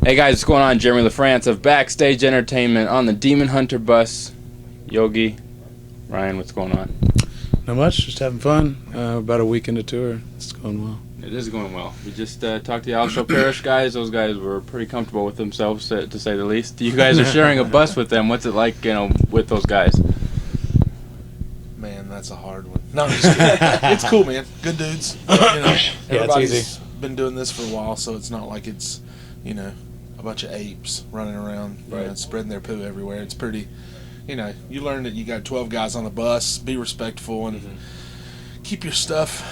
Hey guys, what's going on? Jeremy Lafrentz of Backstage Entertainment on the Demon Hunter bus. Yogi, Ryan, what's going on? Not much, just having fun. About a week into tour. It's going well. It is going well. We just talked to the Alshel Parish guys. Those guys were pretty comfortable with themselves, to say the least. You guys are sharing a bus with them. What's it like, with those guys? Man, that's a hard one. No, I'm just kidding. It's cool, man. Good dudes. Everybody's it's easy. been doing this for a while, so it's not like it's, a bunch of apes running around, spreading their poo everywhere. It's pretty, you learn that you got 12 guys on the bus. Be respectful and keep your stuff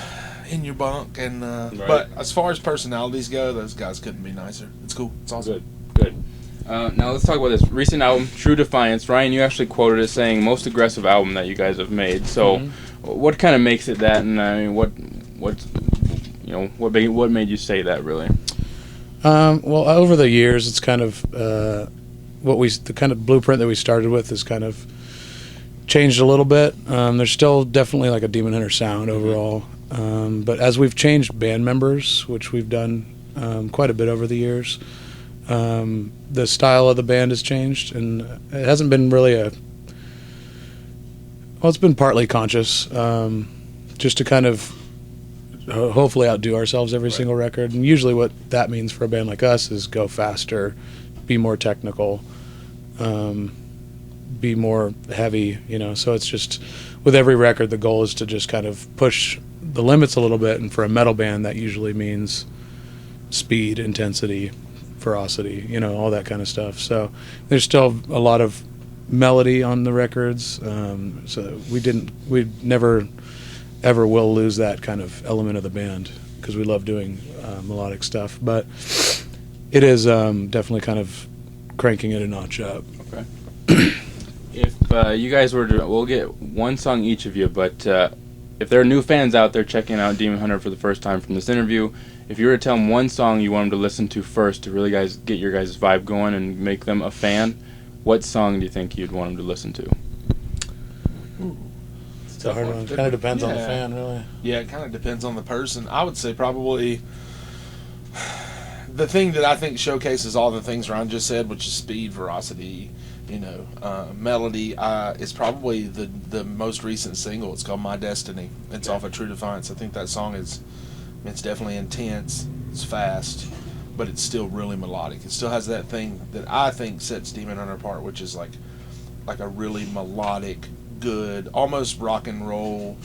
in your bunk. And but as far as personalities go, those guys couldn't be nicer. It's cool. It's awesome. Good. Now let's talk about this recent album, True Defiance. Ryan, you actually quoted it saying most aggressive album that you guys have made. So, what kind of makes it that? And I mean, what made you say that really? Well, over the years, it's kind of the kind of blueprint that we started with has kind of changed a little bit. There's still definitely like a Demon Hunter sound overall, but as we've changed band members, which we've done quite a bit over the years, the style of the band has changed, and it hasn't been really it's been partly conscious, just to kind of hopefully outdo ourselves every single record. And usually what that means for a band like us is go faster, be more technical, be more heavy, so it's just with every record the goal is to just kind of push the limits a little bit. And for a metal band that usually means speed, intensity, ferocity, all that kind of stuff. So there's still a lot of melody on the records, so we never ever will lose that kind of element of the band because we love doing melodic stuff, but it is definitely kind of cranking it a notch up. Okay. If you guys were to, we'll get one song each of you, but if there are new fans out there checking out Demon Hunter for the first time from this interview, if you were to tell them one song you want them to listen to first to really get your guys' vibe going and make them a fan, what song do you think you'd want them to listen to? It's a hard one. It kind of depends on the fan, really. Yeah, it kind of depends on the person. I would say probably the thing that I think showcases all the things Ron just said, which is speed, veracity, melody, is probably the most recent single. It's called My Destiny. It's off of True Defiance. I think that song it's definitely intense, it's fast, but it's still really melodic. It still has that thing that I think sets Demon Hunter apart, which is like a really melodic, good, almost rock and roll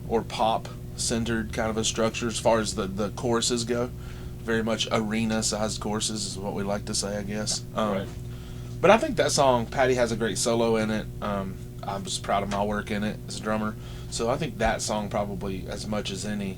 or pop centered kind of a structure as far as the choruses go. Very much arena sized choruses is what we like to say, I guess. But I think that song, Patty has a great solo in it. I'm just proud of my work in it as a drummer. So I think that song probably, as much as any,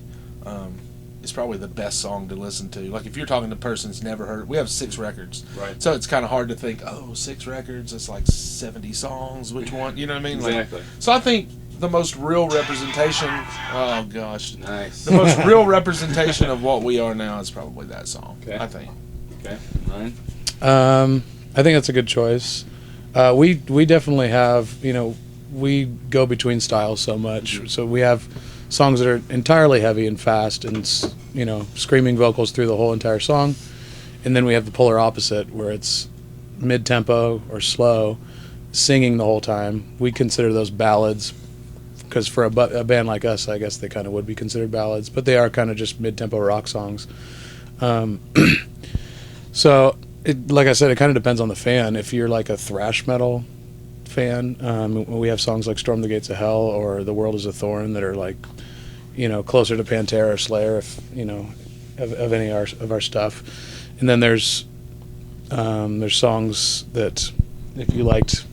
is probably the best song to listen to. Like if you're talking to a person who's never heard, we have 6 records. Right. So it's kind of hard to think, 6 records, it's like 70 songs, which one, you know what I mean? Exactly. So I think the most real representation, nice. The most real representation of what we are now is probably that song, I think. Okay. Ryan? I think that's a good choice. We definitely have, we go between styles so much. So we have songs that are entirely heavy and fast and, screaming vocals through the whole entire song. And then we have the polar opposite where it's mid-tempo or slow, singing the whole time. We consider those ballads because for a band like us, I guess they kind of would be considered ballads, but they are kind of just mid-tempo rock songs. So, like I said, it kind of depends on the fan. If you're like a thrash metal fan, we have songs like Storm the Gates of Hell or The World is a Thorn that are like, closer to Pantera or Slayer, if, of any of our stuff. And then there's songs that if you liked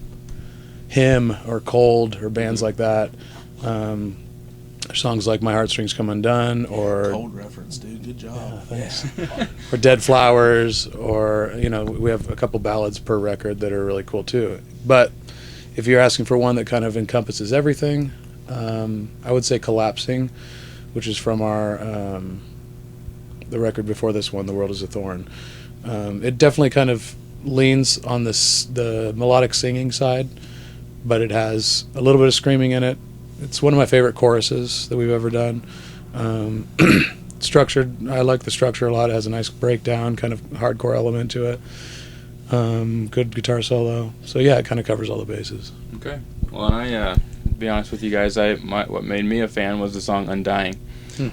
Him or Cold or bands like that, songs like My Heartstrings Come Undone or Cold reference, dude. Good job. Yeah, thanks. Or Dead Flowers, or we have a couple ballads per record that are really cool too. But if you're asking for one that kind of encompasses everything, I would say Collapsing, which is from our the record before this one, The World is a Thorn. It definitely kind of leans on the melodic singing side, but it has a little bit of screaming in it. It's one of my favorite choruses that we've ever done. structured. I like the structure a lot. It has a nice breakdown, kind of hardcore element to it. Good guitar solo. So yeah, it kind of covers all the bases. Okay. Well, and I, to be honest with you guys, what made me a fan was the song "Undying."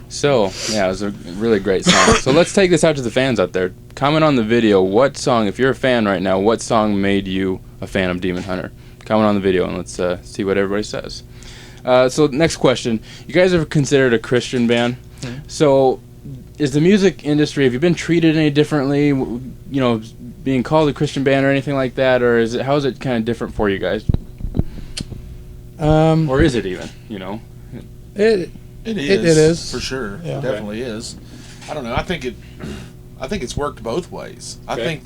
So yeah, it was a really great song. So let's take this out to the fans out there. Comment on the video. What song, if you're a fan right now, what song made you a fan of Demon Hunter? Comment on the video and let's see what everybody says. So next question. You guys are considered a Christian band. So is the music industry, have you been treated any differently, being called a Christian band or anything like that, or how is it kind of different for you guys? Or is it even, It is. It is for sure. Yeah. It definitely is. I don't know. I think it's worked both ways. Okay.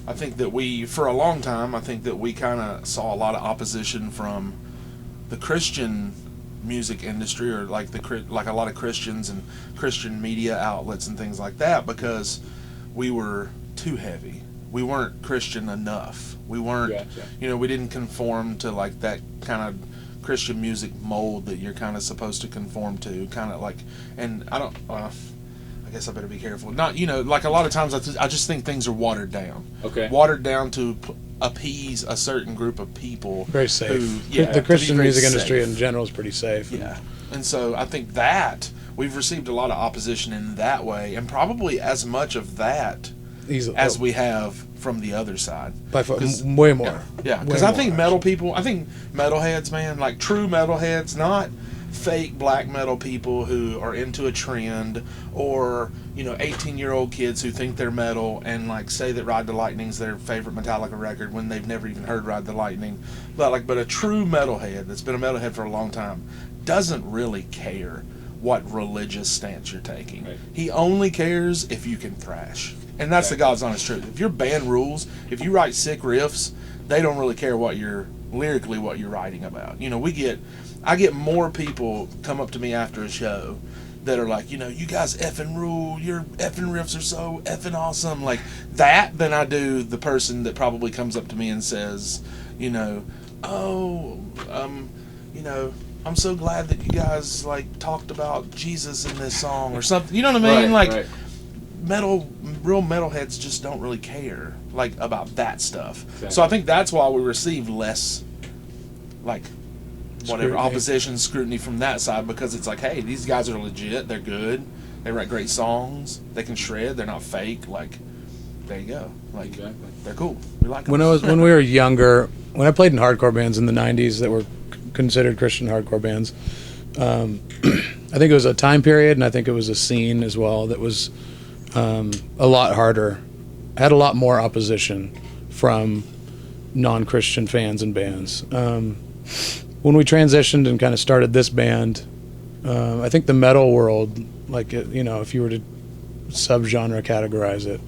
I think that we, for a long time, I think that we kind of saw a lot of opposition from the Christian music industry, or like a lot of Christians and Christian media outlets and things like that, because we were too heavy. We weren't Christian enough. We weren't, Gotcha. We didn't conform to like that kind of Christian music mold that you're kind of supposed to conform to, kind of like, and I guess I better be careful. Not, like a lot of times I just think things are watered down. Okay. Watered down to appease a certain group of people. Very safe. to The Christian be very music industry safe. in general is pretty safe. Yeah. And so I think that we've received a lot of opposition in that way, and probably as much of that Easily. as we have from the other side. By far, way more. Yeah, Way because I more, think actually. metalheads, man, like true metalheads, not fake black metal people who are into a trend, or 18-year-old kids who think they're metal and like say that Ride the Lightning's their favorite Metallica record when they've never even heard Ride the Lightning. But a true metalhead that's been a metalhead for a long time doesn't really care what religious stance you're taking. Right. He only cares if you can thrash. And that's the God's honest truth. If your band rules, if you write sick riffs, they don't really care what you're writing about. I get more people come up to me after a show that are like, you guys effing rule, your effing riffs are so effing awesome, like that, than I do the person that probably comes up to me and says, I'm so glad that you guys like talked about Jesus in this song or something. You know what I mean? Right. Real metalheads just don't really care like about that stuff. Exactly. So I think that's why we receive less like whatever Scrutiny. scrutiny from that side, because it's like, hey, these guys are legit, they're good, they write great songs, they can shred, they're not fake, like there you go. Like Exactly. they're cool. We like them. When we were younger, when I played in hardcore bands in the 90s that were considered Christian hardcore bands, I think it was a time period, and I think it was a scene as well that was a lot harder, had a lot more opposition from non-Christian fans and bands. When we transitioned and kind of started this band, I think the metal world, like if you were to subgenre categorize it,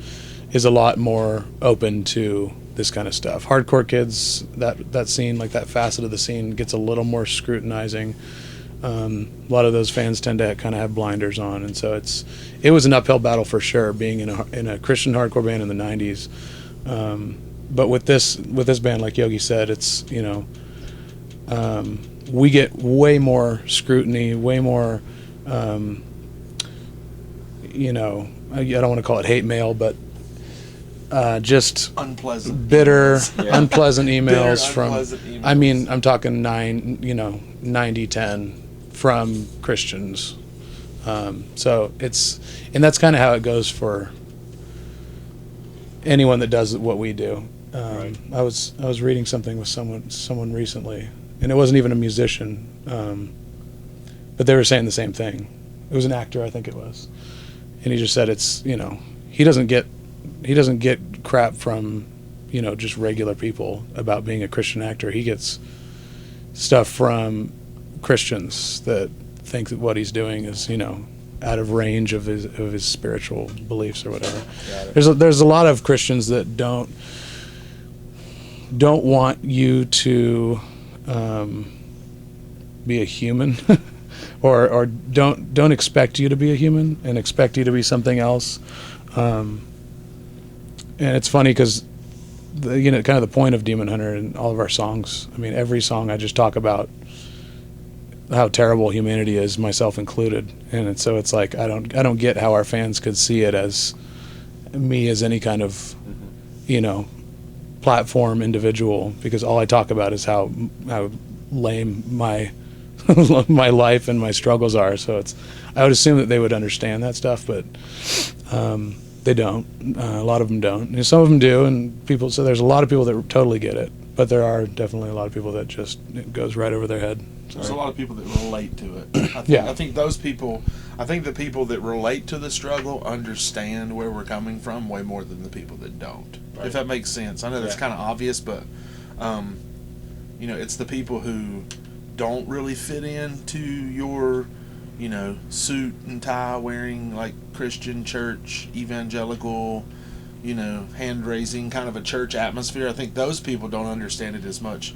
is a lot more open to this kind of stuff. Hardcore kids, that scene, like that facet of the scene, gets a little more scrutinizing. A lot of those fans tend to kind of have blinders on, and so it was an uphill battle for sure, being in a Christian hardcore band in the 90s. But with this band, like Yogi said, it's we get way more scrutiny, way more I don't want to call it hate mail, but just unpleasant, bitter, Yeah. unpleasant emails Bitter, from. unpleasant emails. I mean, I'm talking 90-10 from Christians. So that's kind of how it goes for anyone that does what we do. Right. I was reading something with someone recently, and it wasn't even a musician, but they were saying the same thing. It was an actor, I think it was, and he just said he doesn't get crap from just regular people about being a Christian actor. He gets stuff from Christians that think that what he's doing is out of range of his spiritual beliefs or whatever. There's a lot of Christians that don't want you to be a human or don't expect you to be a human and expect you to be something else. And it's funny because kind of the point of Demon Hunter and all of our songs, I mean, every song I just talk about how terrible humanity is, myself included. And so it's like I don't get how our fans could see it as me as any kind of, you know, platform individual, because all I talk about is how lame my my life and my struggles are. So I would assume that they would understand that stuff, but they don't. A lot of them don't. And some of them do, and so there's a lot of people that totally get it, but there are definitely a lot of people that just, it goes right over their head. There's a lot of people that relate to it. I think those people, I think the people that relate to the struggle understand where we're coming from way more than the people that don't. Right. If that makes sense. I know that's kind of obvious, but you know, it's the people who don't really fit into your, you know, suit and tie wearing, like, Christian church, evangelical, you know, hand raising kind of a church atmosphere. I think those people don't understand it as much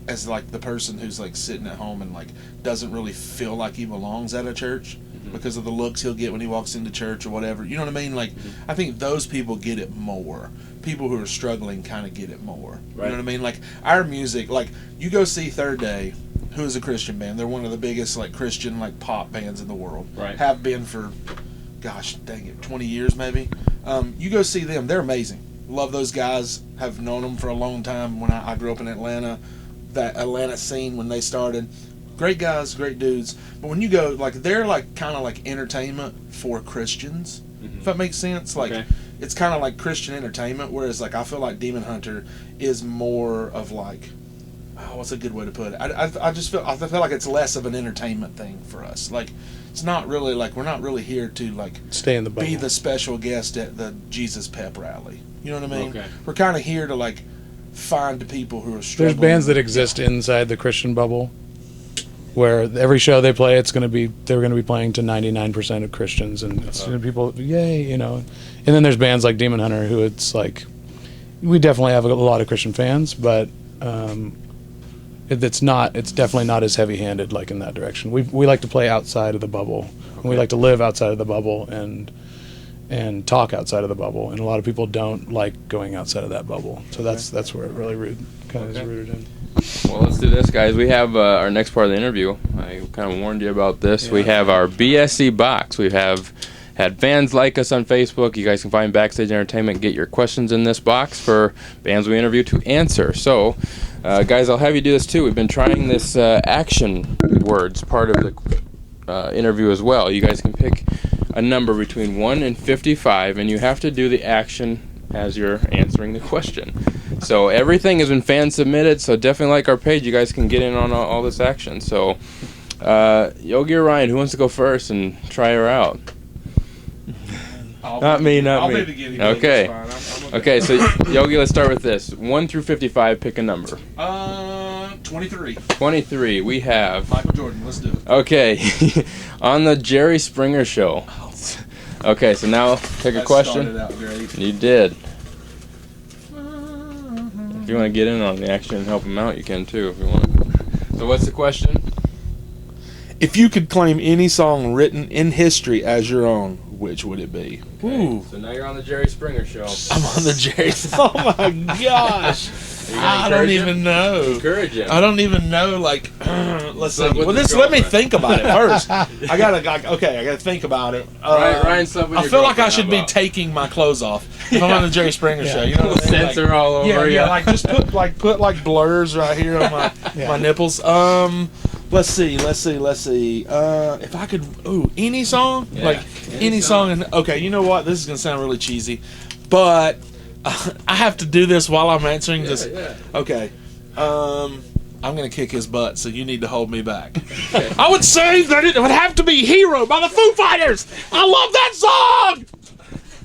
as, like, the person who's, like, sitting at home and, like, doesn't really feel like he belongs at a church because of the looks he'll get when he walks into church or whatever. You know what I mean? Like, I think those people get it more. People who are struggling kind of get it more. Right. You know what I mean? Like, our music, like, you go see Third Day, who is a Christian band. They're one of the biggest, like, Christian, like, pop bands in the world. Right. Have been for, gosh, dang it, 20 years maybe. You go see them. They're amazing. Love those guys. Have known them for a long time. When I grew up in Atlanta, that Atlanta scene when they started. Great guys, great dudes. But when you go, like, they're, like, kind of like entertainment for Christians. If that makes sense. Like, it's kind of like Christian entertainment, whereas, like, I feel like Demon Hunter is more of, like, what's a good way to put it? I just feel like it's less of an entertainment thing for us. Like, it's not really, like, we're not really here to, like, stay in the bubble, be the special guest at the Jesus Pep rally. You know what I mean? Okay. We're kind of here to, like, find the people who are struggling. There's bands that exist inside the Christian bubble, where every show they play, they're going to be playing to 99% of Christians, and it's people, yay, you know. And then there's bands like Demon Hunter, who it's like, we definitely have a lot of Christian fans, but it's definitely not as heavy-handed, like, in that direction. We like to play outside of the bubble, and we like to live outside of the bubble and talk outside of the bubble, and a lot of people don't like going outside of that bubble. So that's where it really is rooted in. Well, let's do this, guys. We have our next part of the interview. I kind of warned you about this. Yeah. We have our BSE box. We have had fans like us on Facebook. You guys can find Backstage Entertainment. Get your questions in this box for bands we interview to answer. So, guys, I'll have you do this too. We've been trying this action words part of the interview as well. You guys can pick a number between 1 and 55, and you have to do the action as you're answering the question. So everything has been fan submitted, so definitely like our page. You guys can get in on all this action. So Yogi or Ryan, who wants to go first and try her out? Not me. I'll be the guinea pig. Okay. Okay, so Yogi, let's start with this. 1 through 55, pick a number. 23. 23, we have... Michael Jordan, let's do it. Okay. On the Jerry Springer Show. Okay, so now pick a question. Started out great. You did. If you want to get in on the action and help him out, you can too, if you want. So what's the question? If you could claim any song written in history as your own, which would it be? Okay. Ooh. So now you're on the Jerry Springer Show. I'm on the Jerry. Oh my gosh! I don't even know. Encourage him. I don't even know. Like, let's see. Well, let me think about it first. I gotta think about it. Ryan, I feel like I should be taking my clothes off if I'm on the Jerry Springer Show. You know what I mean? Censor all over. Yeah. Like, just put blurs right here on my nipples. Let's see. If I could, any song, any song. And okay, you know what? This is gonna sound really cheesy, but I have to do this while I'm answering this. Yeah. Okay. I'm gonna kick his butt, so you need to hold me back. Okay. I would say that it would have to be "Hero" by the Foo Fighters. I love that song.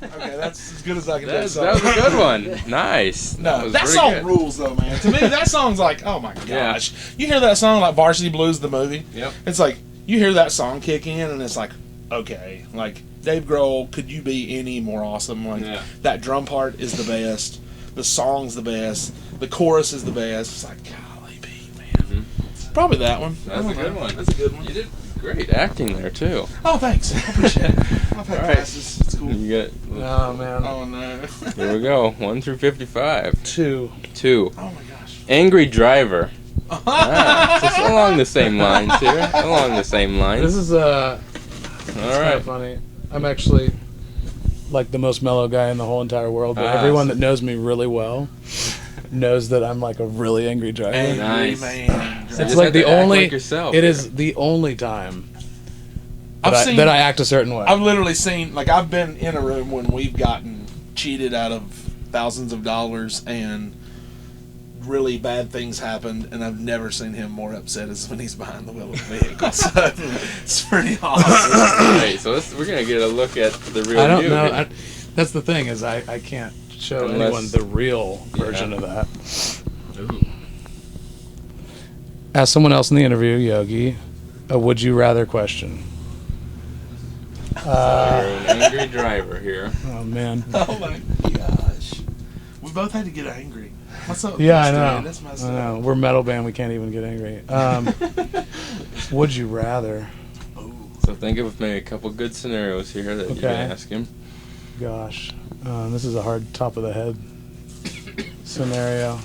Okay, that's as good as I can do. That was a good one. Nice. No, that song good. Rules, though, man. To me, that song's like, oh my gosh. Yeah. You hear that song, like Varsity Blues, the movie? Yep. It's like, you hear that song kick in, and it's like, okay. Like, Dave Grohl, could you be any more awesome? Like, that drum part is the best. The song's the best. The chorus is the best. It's like, golly, Pete, man. Mm-hmm. Probably that one. That's a good one. That's a good one. You did great acting there, too. Oh, thanks. I appreciate it. I've had classes. It's cool. You get... Oh, man. Oh, no. Here we go. 1 through 55. 2. Oh, my gosh. Angry Driver. Just along the same lines here. Along the same lines. This is All kind of funny. I'm actually like the most mellow guy in the whole entire world, but everyone that knows me really well knows that I'm like a really angry driver. Nice. Man. It's like the only. yourself, it is the only time that I act a certain way. I've literally seen, like, I've been in a room when we've gotten cheated out of thousands of dollars and really bad things happened, and I've never seen him more upset as when he's behind the wheel of the vehicle. So it's pretty awesome. Right, so we're gonna get a look at the real. I don't you know. here. That's the thing is I can't show Unless- anyone the real version of that. Ooh. Ask someone else in the interview, Yogi, a would you rather question. You're an angry driver here. Oh man. Oh my gosh. We both had to get angry. What's up? Yeah, I Mr. know. That's my I stuff. know. We're a metal band. We can't even get angry. Would you rather? So think of maybe a couple good scenarios here that you can ask him. Gosh, this is a hard top of the head scenario.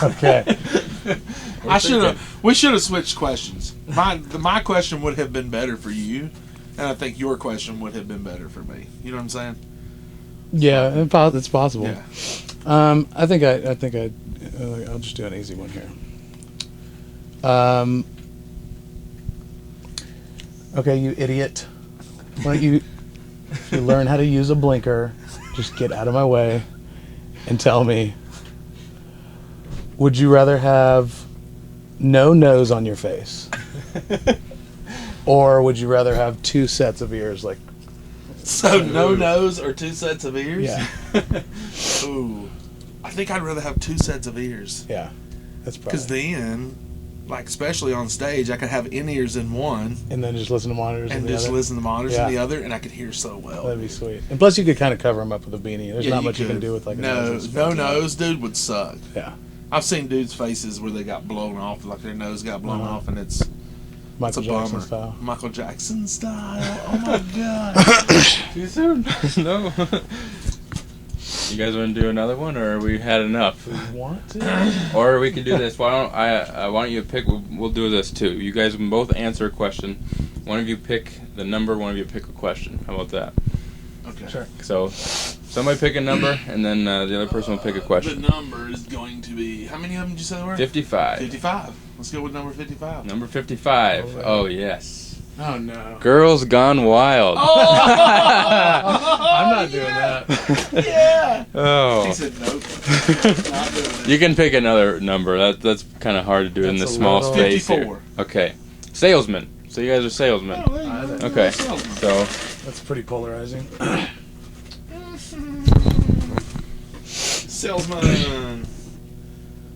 Okay. We should have switched questions. My question would have been better for you, and I think your question would have been better for me. You know what I'm saying? Yeah, it's possible. Yeah. I think I'll just do an easy one here. Okay, you idiot. Why don't you, if you learn how to use a blinker, just get out of my way and tell me, would you rather have no nose on your face? Or would you rather have two sets of ears? Like, So no nose or two sets of ears? yeah, Ooh. I think I'd rather have two sets of ears. yeah. That's Because probably. then, like, especially on stage, I could have in-ears in one And then just listen to monitors and in the just other. listen to monitors Yeah. in the other, and I could hear so well. That'd be sweet. And plus, you could kind of cover them up with a beanie. There's not much you can could. do with like a no nose. nose, dude, would suck. Yeah. I've seen dudes' faces where they got blown off, like their nose got blown Uh-huh. off, and it's Michael a Jackson bummer. style. Michael Jackson style. Oh my god. Too soon? No. You guys want to do another one, or we had enough? Want to? Or we can do this. Why don't you pick? We'll do this too. You guys can both answer a question. One of you pick the number. One of you pick a question. How about that? Okay. Sure. So somebody pick a number, and then the other person will pick a question. The number is going to be, how many of them did you say there were? 55. 55. Let's go with number 55. Number 55. Oh yes. Oh no. Girls Gone Wild. I'm not doing that. Yeah. Oh. He said nope. Not doing it. You can pick another number. That's kind of hard to do in That's this a small little- space 54. here. Okay. Salesman. So you guys are salesmen. Oh, there you go. Okay. Salesman. So That's pretty polarizing. Salesman.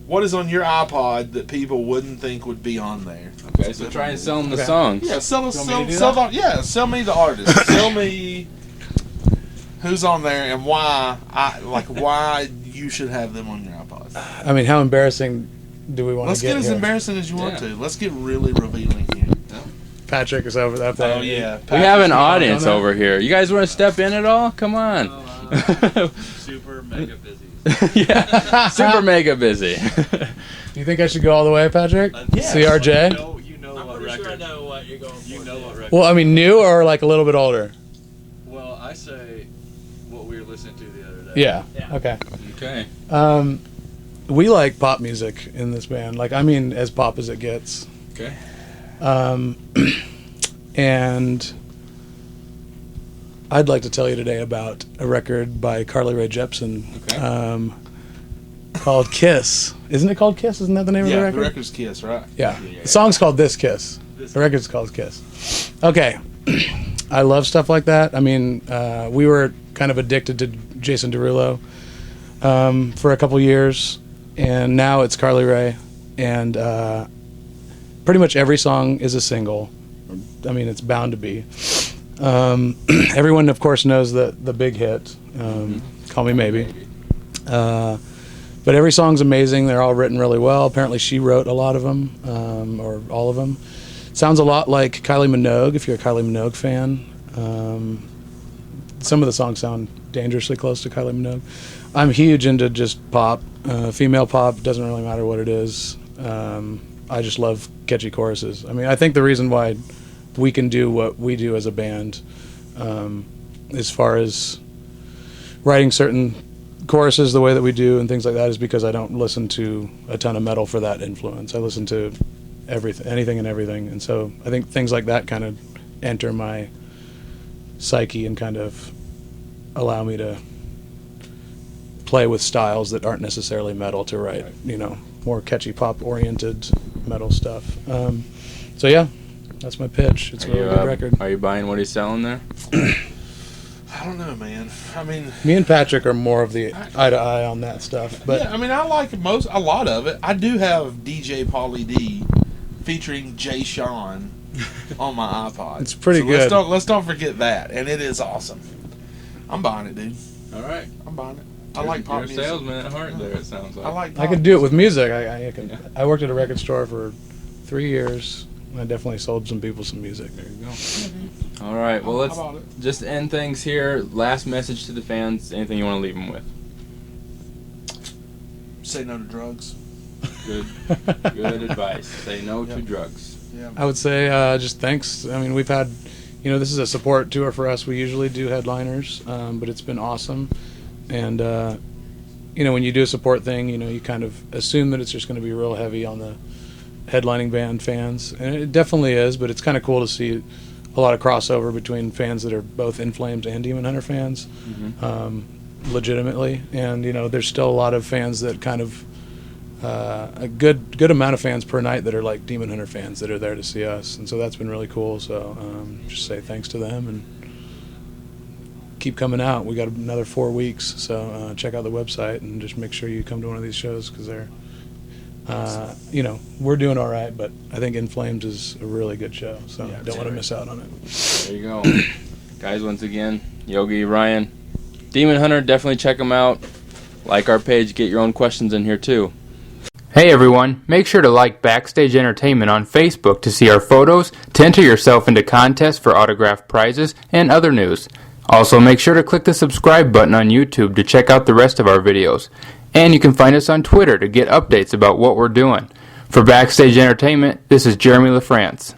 What is on your iPod that people wouldn't think would be on there? okay. So try and sell them the Okay. songs. Yeah, sell You want me to do sell that? sell me the artist. Sell me who's on there and why why you should have them on your iPod. I mean, how embarrassing do we want Let's to get get as here? embarrassing as you want Yeah. to. Let's get really revealing here. Patrick is over that. Oh yeah. We have an on audience that? over here. You guys want to step in at all? Come on. Super mega busy. Yeah. Super mega busy. Do you think I should go all the way, Patrick? Yeah. CRJ? You know I'm what pretty record. sure I know what you're going for. You know what record. Well, I mean, new or like a little bit older? Well, I say what we were listening to the other day. Yeah. Yeah. Okay. Okay. We like pop music in this band. Like, I mean, as pop as it gets. Okay. And I'd like to tell you today about a record by Carly Rae Jepsen Okay. called Kiss. Isn't it called Kiss? Isn't that the name of the Yeah, record? the record's Kiss, right? Yeah. Yeah. The song's called This Kiss. This The record's called Kiss. Okay. I love stuff like that. I mean, we were kind of addicted to Jason Derulo for a couple years, and now it's Carly Rae, and pretty much every song is a single. I mean, it's bound to be. Everyone, of course, knows the big hit, Call Me Maybe. But every song's amazing. They're all written really well. Apparently she wrote a lot of them, or all of them. Sounds a lot like Kylie Minogue, if you're a Kylie Minogue fan. some of the songs sound dangerously close to Kylie Minogue. I'm huge into just pop, female pop. Doesn't really matter what it is. I just love catchy choruses. I mean, I think the reason why we can do what we do as a band, as far as writing certain choruses the way that we do and things like that, is because I don't listen to a ton of metal for that influence. I listen to anything and everything, and so I think things like that kind of enter my psyche and kind of allow me to play with styles that aren't necessarily metal to write, more catchy pop oriented metal stuff. So yeah, that's my pitch. It's a really good record. Are you buying what he's selling there? I don't know, man. I mean, me and Patrick are more of the eye to eye on that stuff. But yeah, I mean, I like a lot of it. I do have DJ Pauly D featuring Jay Sean on my iPod. It's pretty good. Let's don't forget that, and it is awesome. I'm buying it, dude. All right, I'm buying it. I like pop music. You're a salesman at heart there, it sounds like. I could do it with music. I worked at a record store for 3 years. I definitely sold some people some music. There you go. All right, well, let's just end things here. Last message to the fans. Anything you want to leave them with? Say no to drugs. Good advice. Say no to drugs. Yeah. I would say just thanks. I mean, we've had, this is a support tour for us. We usually do headliners, but it's been awesome. And, when you do a support thing, you kind of assume that it's just going to be real heavy on the headlining band fans. And it definitely is, but it's kind of cool to see a lot of crossover between fans that are both In Flames and Demon Hunter fans, legitimately. And, there's still a lot of fans that kind of, a good amount of fans per night that are like Demon Hunter fans that are there to see us. And so that's been really cool. So just say thanks to them and keep coming out. We got another 4 weeks, so check out the website and just make sure you come to one of these shows because they're, we're doing all right, but I think In Flames is a really good show, so don't want to miss out on it. There you go. Guys, once again, Yogi, Ryan, Demon Hunter, definitely check them out. Like our page, get your own questions in here too. Hey everyone, make sure to like Backstage Entertainment on Facebook to see our photos, to enter yourself into contests for autographed prizes, and other news. Also, make sure to click the subscribe button on YouTube to check out the rest of our videos. And you can find us on Twitter to get updates about what we're doing. For Backstage Entertainment, this is Jeremy Lafrentz.